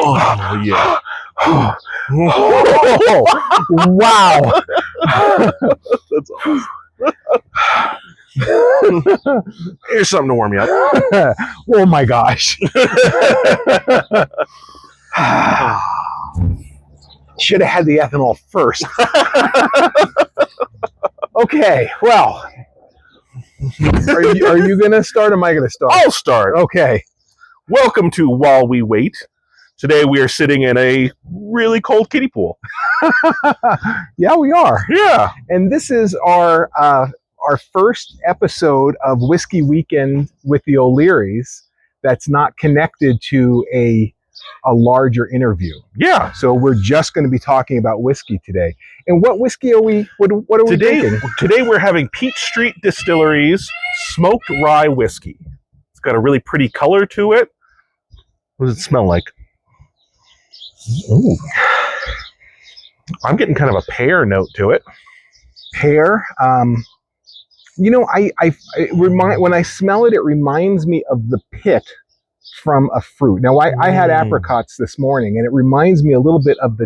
Oh, yeah. Oh, wow. That's awesome. Here's something to warm you up. Oh my gosh. Should have had the ethanol first. Okay, well. Are you going to start or am I going to start? I'll start. Okay. Welcome to While We Wait. Today we are sitting in a really cold kiddie pool. Yeah, we are. Yeah. And this is our first episode of Whiskey Weekend with the O'Learys that's not connected to a larger interview. Yeah. So we're just going to be talking about whiskey today. And what whiskey are we, what are we drinking? Today we're having Peach Street Distillery's Smoked Rye Whiskey. It's got a really pretty color to it. What does it smell like? Ooh. I'm getting kind of a pear note to it. Pear? You know, when I smell it, it reminds me of the pit from a fruit. Now, I had apricots this morning, and it reminds me a little bit of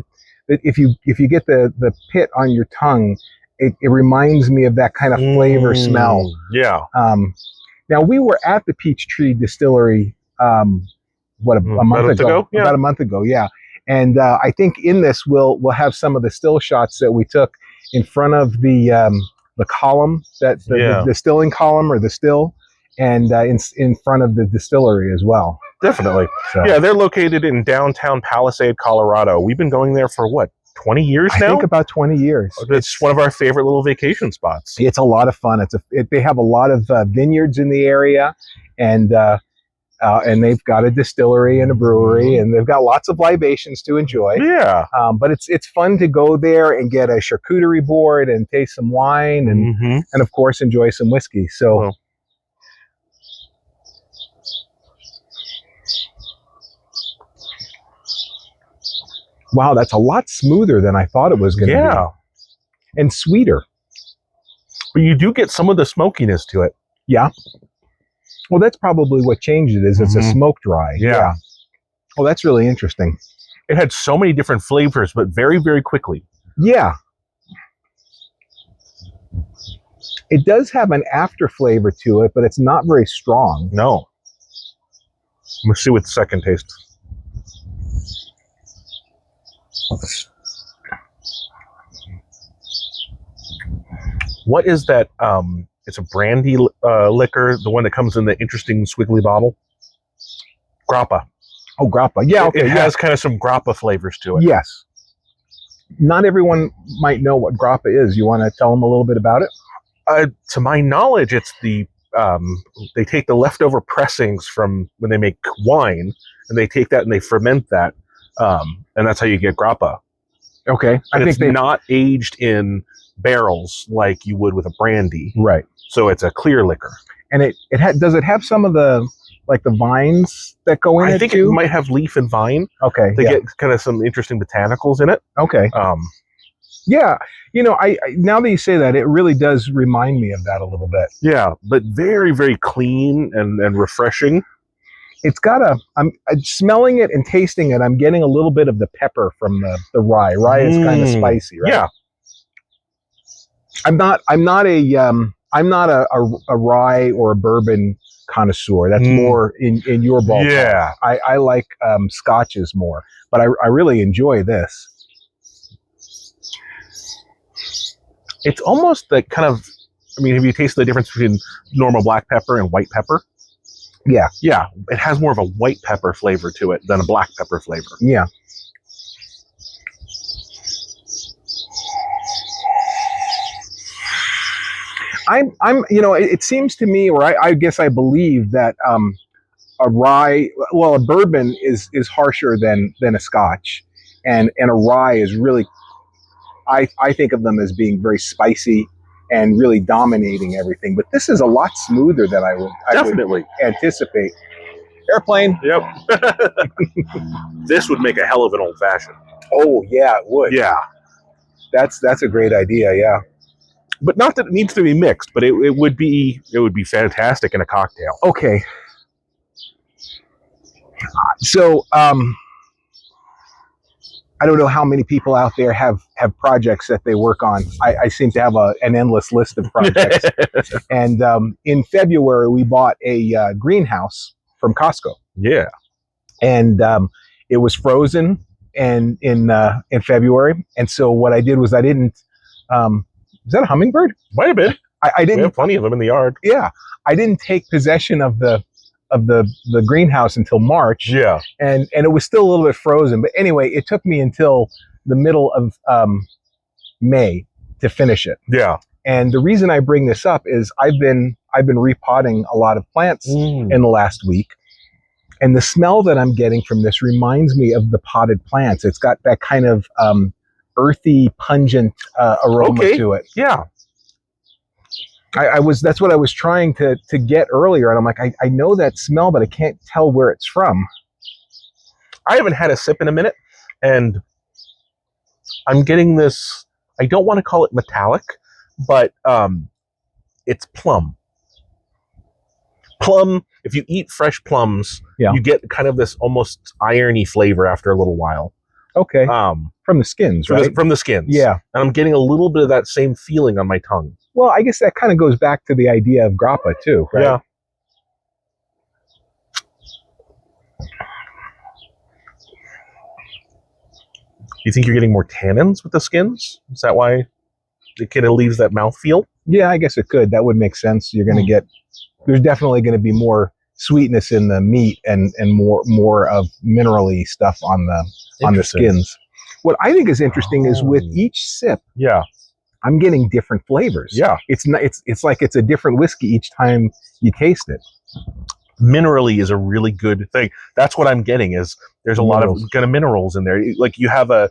if you get the pit on your tongue, it reminds me of that kind of flavor smell. Yeah. Now, we were at the Peachtree Distillery, a month ago? Yeah. About a month ago, yeah. And I think in this we'll have some of the still shots that we took in front of the column, the distilling column or the still, and in front of the distillery as well. Definitely. So. Yeah, they're located in downtown Palisade, Colorado. We've been going there for, 20 years now? I think about 20 years. It's one of our favorite little vacation spots. It's a lot of fun. They have a lot of vineyards in the area, and they've got a distillery and a brewery, and they've got lots of libations to enjoy. Yeah. But it's fun to go there and get a charcuterie board and taste some wine and of course enjoy some whiskey. So. Well. Wow, that's a lot smoother than I thought it was going to be. Yeah. And sweeter. But you do get some of the smokiness to it. Yeah. Well, that's probably what changed it, is it's a smoked rye. Yeah. Well, that's really interesting. It had so many different flavors, but very, very quickly. Yeah. It does have an after flavor to it, but it's not very strong. No. Let's see what the second taste. What is that? It's a brandy liquor, the one that comes in the interesting squiggly bottle. Grappa. Oh, grappa. Yeah, okay. It has kind of some grappa flavors to it. Yes. Not everyone might know what grappa is. You want to tell them a little bit about it? To my knowledge, it's they take the leftover pressings from when they make wine, and they take that and they ferment that. And that's how you get grappa. Okay. I think it's not aged in barrels like you would with a brandy. Right. So it's a clear liquor. And does it have some of the vines that go in it too? I think it might have leaf and vine. Okay. They get kind of some interesting botanicals in it. Okay. Yeah. You know, I now that you say that, it really does remind me of that a little bit. Yeah, but very, very clean and refreshing. It's got I'm smelling it and tasting it. I'm getting a little bit of the pepper from the rye. Rye is kind of spicy, right? Yeah. I'm not a rye or a bourbon connoisseur. That's more in your ballpark. Yeah. I like scotches more, but I really enjoy this. It's almost like kind of, have you tasted the difference between normal black pepper and white pepper? Yeah. Yeah. It has more of a white pepper flavor to it than a black pepper flavor. Yeah. It seems to me, or I guess I believe that a bourbon is harsher than a scotch, and a rye is really, I think of them as being very spicy and really dominating everything. But this is a lot smoother than I would anticipate. Airplane. Yep. This would make a hell of an old fashioned. Oh yeah, it would. Yeah. That's a great idea. Yeah. But not that it needs to be mixed, but it would be fantastic in a cocktail. Okay. So I don't know how many people out there have projects that they work on. I seem to have an endless list of projects. And in February, we bought a greenhouse from Costco. Yeah. And it was frozen and in February. And so what I did was I didn't. Is that a hummingbird? Might have been. I didn't. We have plenty of them in the yard. Yeah, I didn't take possession of the greenhouse until March. Yeah. And it was still a little bit frozen. But anyway, it took me until the middle of May to finish it. Yeah. And the reason I bring this up is I've been repotting a lot of plants in the last week. And the smell that I'm getting from this reminds me of the potted plants. It's got that kind of earthy, pungent aroma to it. Yeah. That's what I was trying to get earlier. And I'm like, I know that smell, but I can't tell where it's from. I haven't had a sip in a minute, and I'm getting this, I don't want to call it metallic, but it's plum. Plum, if you eat fresh plums, you get kind of this almost irony flavor after a little while. Okay. From the skins, right? From the skins. Yeah. And I'm getting a little bit of that same feeling on my tongue. Well, I guess that kind of goes back to the idea of grappa too, right? Yeah. Do you think you're getting more tannins with the skins? Is that why it kind of leaves that mouthfeel? Yeah, I guess it could. That would make sense. You're going to get, there's definitely going to be more sweetness in the meat and more of minerally stuff on the skins. What I think is interesting is with each sip, I'm getting different flavors. Yeah. It's like it's a different whiskey each time you taste it. Minerally is a really good thing. That's what I'm getting is there's a lot of kind of minerals in there. Like you have a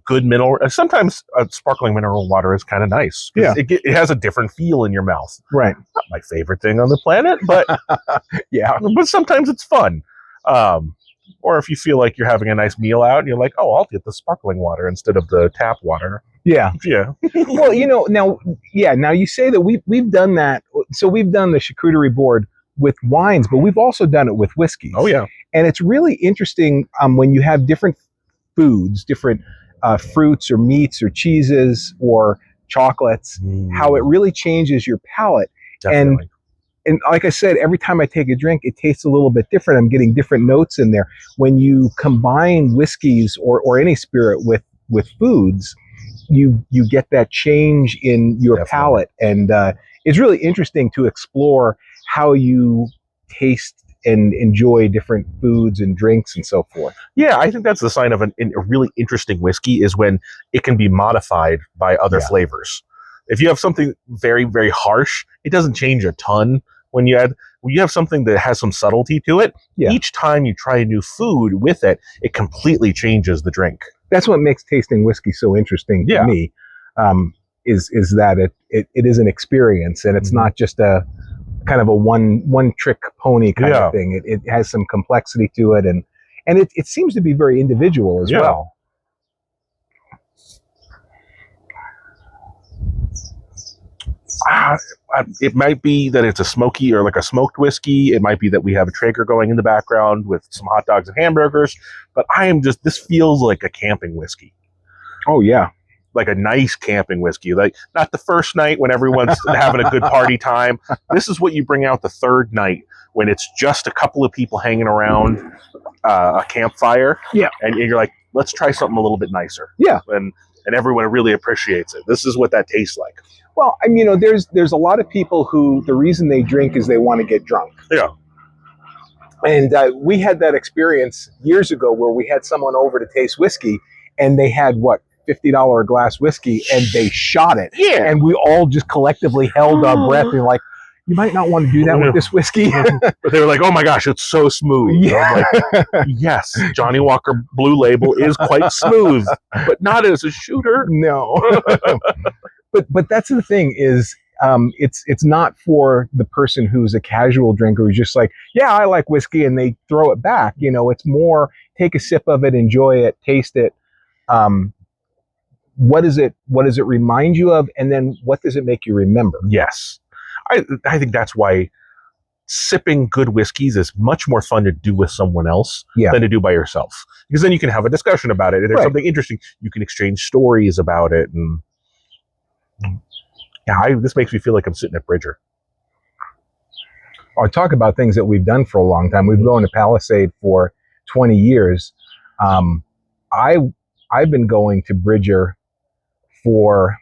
good mineral. Sometimes sparkling mineral water is kind of nice. Yeah. It has a different feel in your mouth. Right. Not my favorite thing on the planet, but yeah. But sometimes it's fun. Or if you feel like you're having a nice meal out and you're like, oh, I'll get the sparkling water instead of the tap water. Yeah. Yeah. Well, now you say that we've done that. So we've done the charcuterie board with wines, but we've also done it with whiskeys. Oh, yeah. And it's really interesting when you have different foods, different fruits or meats or cheeses or chocolates, how it really changes your palate. Definitely. And like I said, every time I take a drink, it tastes a little bit different. I'm getting different notes in there. When you combine whiskeys or any spirit with foods, you get that change in your palate. And it's really interesting to explore how you taste and enjoy different foods and drinks and so forth. Yeah, I think that's the sign of a really interesting whiskey is when it can be modified by other flavors. If you have something very, very harsh, it doesn't change a ton. When you have something that has some subtlety to it, each time you try a new food with it, it completely changes the drink. That's what makes tasting whiskey so interesting to me, is that it is an experience, and it's not just a kind of a one trick pony kind of thing. It has some complexity to it, and it seems to be very individual as well. It might be that it's a smoky or like a smoked whiskey. It might be that we have a Traeger going in the background with some hot dogs and hamburgers. But this feels like a camping whiskey. Oh, yeah. Like a nice camping whiskey. Like not the first night when everyone's having a good party time. This is what you bring out the third night when it's just a couple of people hanging around a campfire. Yeah. And you're like, let's try something a little bit nicer. Yeah. And everyone really appreciates it. This is what that tastes like. Well, I mean, there's a lot of people who the reason they drink is they want to get drunk. Yeah. And we had that experience years ago where we had someone over to taste whiskey, and they had $50 a glass whiskey, and they shot it. Yeah. And we all just collectively held our breath and like, you might not want to do that with this whiskey. But they were like, oh my gosh, it's so smooth. Yeah. I'm like, yes, Johnny Walker Blue Label is quite smooth, but not as a shooter. No. But that's the thing is, it's not for the person who's a casual drinker who's just like, yeah, I like whiskey, and they throw it back. It's more take a sip of it, enjoy it, taste it. What does it remind you of, and then what does it make you remember? Yes, I think that's why sipping good whiskeys is much more fun to do with someone else than to do by yourself. Because then you can have a discussion about it. And there's something interesting. You can exchange stories about it. And this makes me feel like I'm sitting at Bridger. I'll talk about things that we've done for a long time. We've been going to Palisade for 20 years. I've been going to Bridger for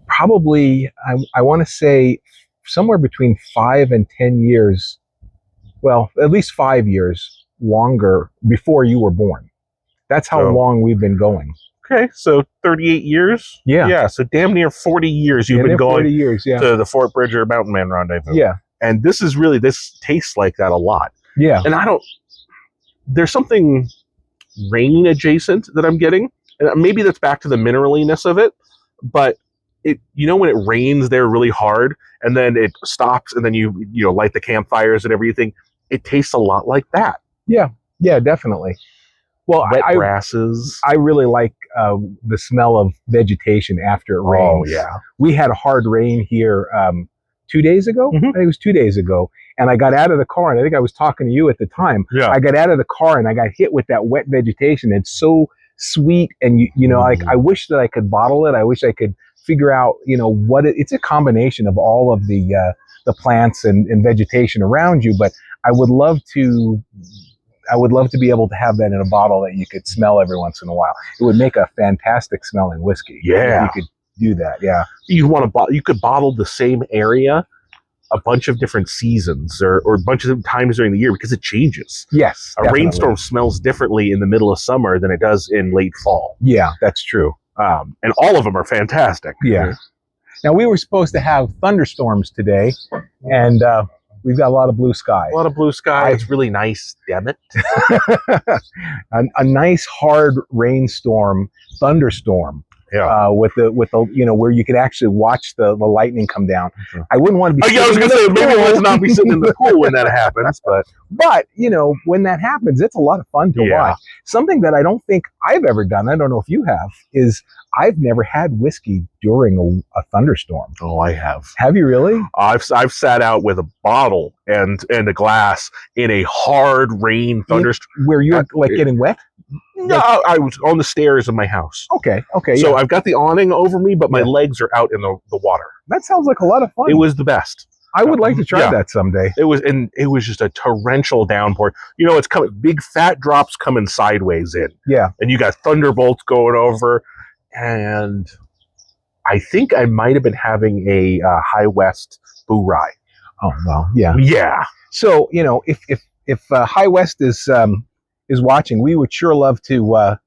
probably, I want to say, somewhere between 5 and 10 years. Well, at least 5 years longer before you were born. That's how long we've been going. Okay, so 38 years? Yeah, so damn near 40 years you've been going 40 years, to the Fort Bridger Mountain Man Rendezvous. Yeah. And this tastes like that a lot. Yeah. And there's something rain adjacent that I'm getting. And maybe that's back to the mineraliness of it, but when it rains there really hard and then it stops and then you light the campfires and everything, it tastes a lot like that. Yeah, definitely. Well, wet grasses. I really like the smell of vegetation after it rains. Oh, yeah. We had a hard rain here 2 days ago. Mm-hmm. I think it was 2 days ago. And I got out of the car, and I think I was talking to you at the time. Yeah. I got out of the car, and I got hit with that wet vegetation. It's so sweet, and I wish that I could bottle it. I wish I could figure out, what it's a combination of all of the plants and vegetation around you. But I would love to be able to have that in a bottle that you could smell every once in a while. It would make a fantastic smelling whiskey. Yeah. If you could do that. Yeah. You could bottle the same area a bunch of different seasons or a bunch of times during the year because it changes. Yes. A rainstorm smells differently in the middle of summer than it does in late fall. Yeah, that's true. And all of them are fantastic. Yeah. Now, we were supposed to have thunderstorms today, and we've got a lot of blue sky. A lot of blue sky. It's really nice, damn it. a nice hard rainstorm, thunderstorm. Yeah. With the where you could actually watch the lightning come down. Mm-hmm. I wouldn't want to be. I was going to say maybe let's not be sitting in the pool when that happens, but when that happens, it's a lot of fun to watch. Something that I don't think I've ever done, I don't know if you have, is I've never had whiskey during a thunderstorm. Oh, I have. Have you really? I've sat out with a bottle and a glass in a hard rain thunderstorm. Where you're getting wet? No, I was on the stairs of my house. Okay. So I've got the awning over me, but my legs are out in the water. That sounds like a lot of fun. It was the best. I would like to try that someday. It was just a torrential downpour. It's coming, big fat drops coming sideways in. Yeah. And you got thunderbolts going over. And I think I might have been having a High West Boo Rye. Oh, well, yeah. Yeah. So, if High West is watching, we would sure love to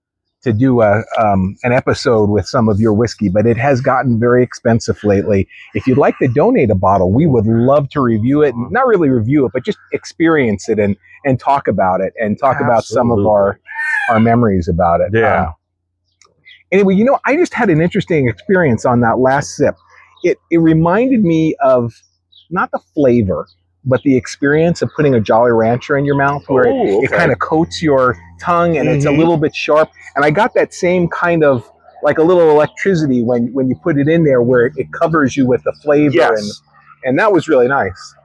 do an episode with some of your whiskey, but it has gotten very expensive lately. If you'd like to donate a bottle, we would love to review it. Not really review it, but just experience it and talk about it and talk about some of our memories about it. Yeah. Anyway, I just had an interesting experience on that last sip. It reminded me of not the flavor, but the experience of putting a Jolly Rancher in your mouth, where it kind of coats your tongue and it's a little bit sharp. And I got that same kind of like a little electricity when you put it in there, where it covers you with the flavor. Yes. And that was really nice.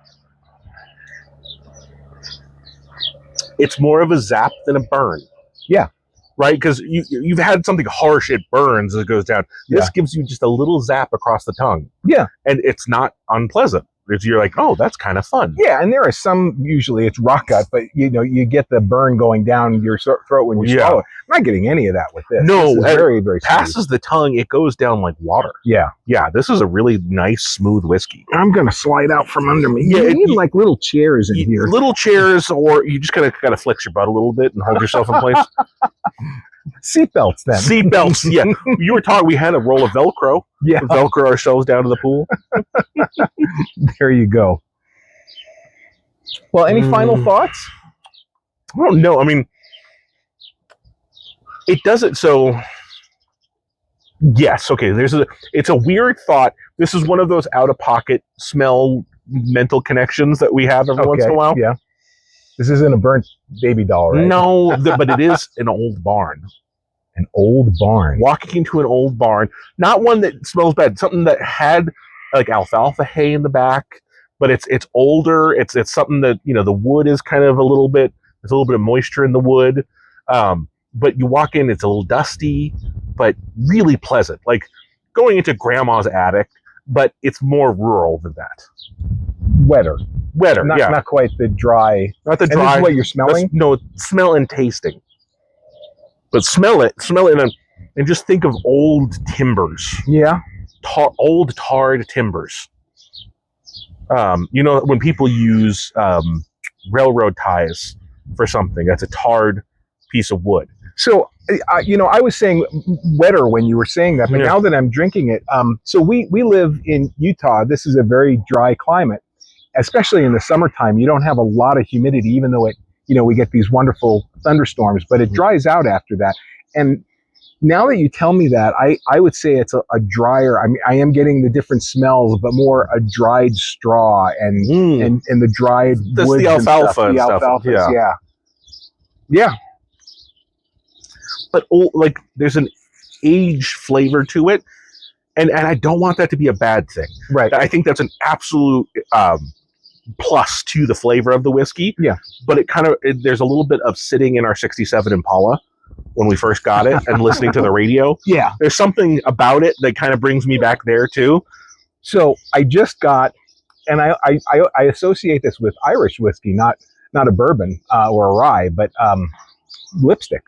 It's more of a zap than a burn. Yeah. Right? Because you've had something harsh, it burns as it goes down. This gives you just a little zap across the tongue. Yeah. And it's not unpleasant. You're like, oh, that's kind of fun. Yeah, and there are some, usually it's rock gut, but you get the burn going down your throat when you swallow it. I'm not getting any of that with this. No, this is very, very smooth. Passes the tongue, it goes down like water. Yeah. Yeah, this is a really nice, smooth whiskey. I'm going to slide out from under me. Yeah, you need like little chairs in here. Little chairs, or you just kind of flex your butt a little bit and hold yourself in place. Seatbelts then. Seatbelts, yeah. You were talking, we had a roll of Velcro. Yeah. Velcro ourselves down to the pool. There you go. Well, any final thoughts? I don't know. I mean, it doesn't, so yes, okay, it's a weird thought. This is one of those out-of-pocket smell mental connections that we have every once in a while. Yeah. This isn't a burnt baby doll, right? No, but it is an old barn. An old barn. Walking into an old barn, not one that smells bad, something that had like alfalfa hay in the back, but it's older. It's something that, you know, the wood is kind of there's a little bit of moisture in the wood. But you walk in, it's a little dusty, but really pleasant. Like going into grandma's attic, but it's more rural than that. Wetter, Wetter, yeah. Not quite the dry. Not the And dry. this is what you're smelling? No, smell and tasting. But smell it, and just think of old timbers. Yeah. Old tarred timbers. You know, when people use railroad ties for something, that's a tarred piece of wood. So, you know, I was saying wetter when you were saying that, but now that I'm drinking it, so we live in Utah. This is a very dry climate, especially in the summertime. You don't have a lot of humidity, even though we get these wonderful thunderstorms, but it dries out after that. And now that you tell me that, I would say it's a drier. I mean, I am getting the different smells, but more a dried straw and the dried wood. The alfalfa and stuff. Yeah. But like there's an aged flavor to it, and I don't want that to be a bad thing. Right. I think that's an absolute plus to the flavor of the whiskey. Yeah. But there's a little bit of sitting in our '67 Impala when we first got it and listening to the radio. Yeah. There's something about it that kind of brings me back there too. So I just got, and I associate this with Irish whiskey, not a bourbon or a rye, but lipstick.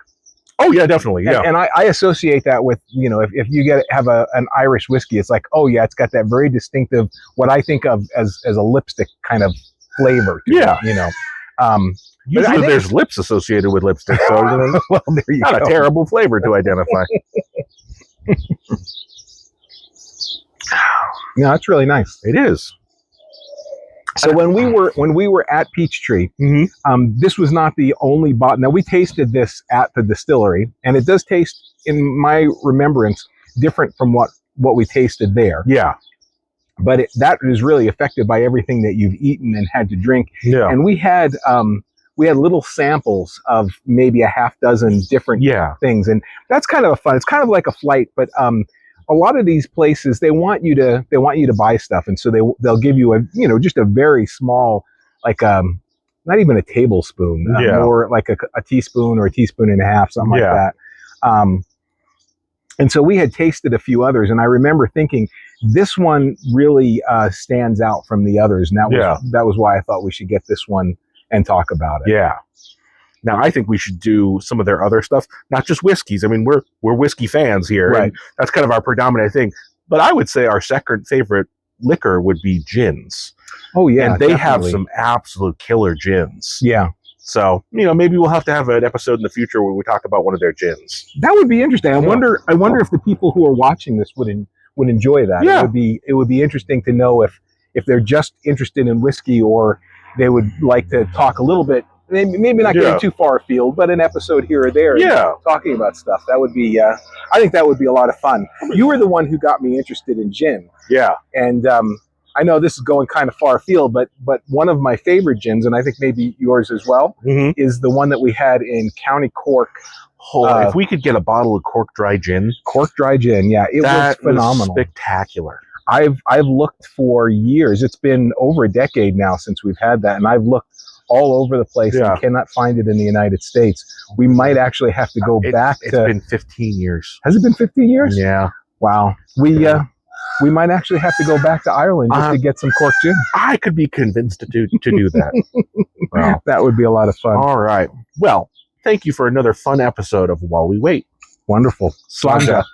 Oh yeah, definitely. Yeah, and I associate that with, you know, if you have an Irish whiskey, it's like, oh yeah, it's got that very distinctive, what I think of as a lipstick kind of flavor to it, you know. Usually there's lips associated with lipstick, so well, there you not go. a terrible flavor to identify. Yeah, that's really nice. It is. So when we were at Peachtree, this was not the only bottle. Now we tasted this at the distillery, and it does taste, in my remembrance, different from what we tasted there. Yeah, but that is really affected by everything that you've eaten and had to drink. Yeah, and we had little samples of maybe a half dozen different things, and that's kind of fun. It's kind of like a flight, but a lot of these places, they want you to buy stuff, and so they'll give you just a very small, like not even a tablespoon, more like a teaspoon or a teaspoon and a half, something like that. And so we had tasted a few others, and I remember thinking this one really stands out from the others, and that was why I thought we should get this one and talk about it. Yeah. Now, I think we should do some of their other stuff, not just whiskeys. I mean, we're whiskey fans here, right? And that's kind of our predominant thing. But I would say our second favorite liquor would be gins. Oh, yeah. And they have some absolute killer gins. Yeah. So, maybe we'll have to have an episode in the future where we talk about one of their gins. That would be interesting. I wonder if the people who are watching this would enjoy that. Yeah. It would be interesting to know if they're just interested in whiskey, or they would like to talk a little bit. Maybe not getting too far afield, but an episode here or there, talking about stuff. That would be, I think that would be a lot of fun. You were the one who got me interested in gin. Yeah. And I know this is going kind of far afield, but one of my favorite gins, and I think maybe yours as well, is the one that we had in County Cork. If we could get a bottle of Cork Dry Gin. Cork Dry Gin, yeah. It was phenomenal. Was spectacular. I've looked for years. It's been over a decade now since we've had that, and I've looked all over the place and cannot find it in the United States. We might actually have to go back to... It's been 15 years. Has it been 15 years? Yeah. Wow. We might actually have to go back to Ireland just to get some Cork gin. I could be convinced to do that. Wow. That would be a lot of fun. All right. Well, thank you for another fun episode of While We Wait. Wonderful. Slanja.